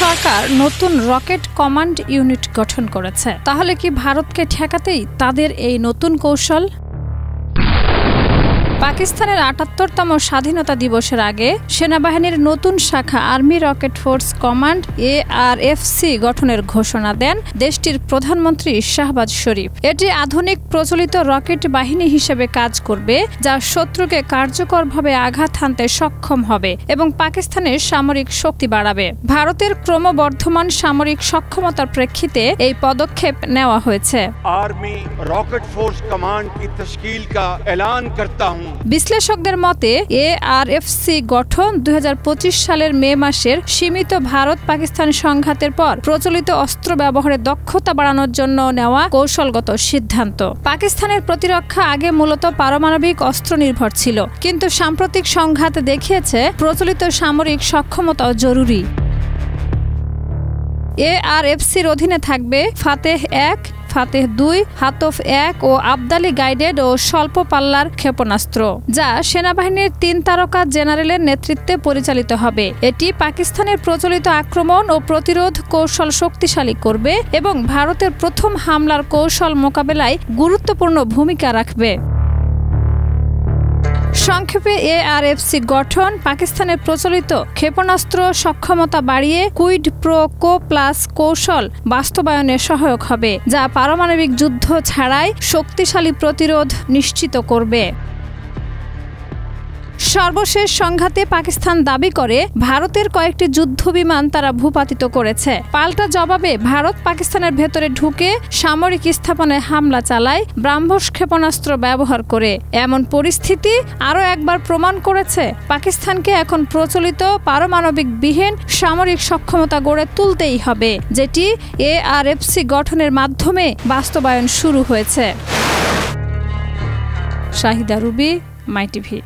সরকার নতুন rocket command unit গঠন করেছে। তাহলে কি ভারতকে ঠেকাতেই তাদের এই নতুন কৌশল? পাকিস্তানের ৭৮তম স্বাধীনতা দিবসের আগে সেনাবাহিনীর নতুন শাখা army rocket force command ARFC গঠনের ঘোষণা দেন দেশটির প্রধানমন্ত্রী শাহবাজ শরীফ। এটি আধুনিক প্রচলিত রকেট বাহিনী হিসেবে কাজ করবে, যা শত্রুকে কার্যকরভাবে আঘাত হানতে সক্ষম হবে এবং পাকিস্তানের সামরিক শক্তি বাড়াবে। ভারতের ক্রমবর্ধমান সামরিক সক্ষমতার প্রেক্ষিতে এই পদক্ষেপ নেওয়া হয়েছে। আর্মি রকেট ফোর্স কমান্ড की तश्कील का ऐलान करता हूं। বিশ্লেষকদের মতে ARFC গঠন ২০২৫ সালের মে মাসের সীমিত ভারত পাকিস্তান সংঘাতের পর প্রচলিত অস্ত্র ব্যবহারে দক্ষতা বাড়ানোর জন্য নেওয়া কৌশলগত সিদ্ধান্ত। পাকিস্তানের প্রতিরক্ষা আগে মূলত পারমাণবিক অস্ত্র নির্ভর ছিল, কিন্তু সাম্প্রতিক সংঘাত দেখিয়েছে প্রচলিত সামরিক সক্ষমতাও জরুরি। ARFCর অধীনে থাকবে ফাতেহ ১, ফাতেহ ২, হাতফ ১ ও আবদালি গাইডেড ও স্বল্প পাল্লার ক্ষেপণাস্ত্র, যা সেনাবাহিনীর ৩ তারকা জেনারেলের নেতৃত্বে পরিচালিত হবে। এটি পাকিস্তানের প্রচলিত আক্রমণ ও প্রতিরোধ কৌশল শক্তিশালী করবে এবং ভারতের প্রথম হামলার কৌশল মোকাবেলায় গুরুত্বপূর্ণ ভূমিকা রাখবে। সংক্ষেপে ARFC গঠন পাকিস্তানের প্রচলিত ক্ষেপণাস্ত্র সক্ষমতা বাড়িয়ে কুইড প্রো কো প্লাস কৌশল বাস্তবায়নে সহায়ক হবে, যা পারমাণবিক যুদ্ধ ছাড়াই শক্তিশালী প্রতিরোধ নিশ্চিত করবে। সর্বশেষ সংঘাতে পাকিস্তান দাবি করে ভারতের কয়েকটি যুদ্ধবিমান তারা ভূপাতিত করেছে। পাল্টা জবাবে ভারত পাকিস্তানের ভেতরে ঢুকে সামরিক স্থাপনায় হামলা চালায় ব্রাহ্মস ক্ষেপণাস্ত্র ব্যবহার করে। এমন পরিস্থিতি আরও একবার প্রমাণ করেছে পাকিস্তানকে এখন প্রচলিত পারমাণবিক বিহীন সামরিক সক্ষমতা গড়ে তুলতেই হবে, যেটি ARFC গঠনের মাধ্যমে বাস্তবায়ন শুরু হয়েছে। শাহিদা রুবি, মাই টিভি।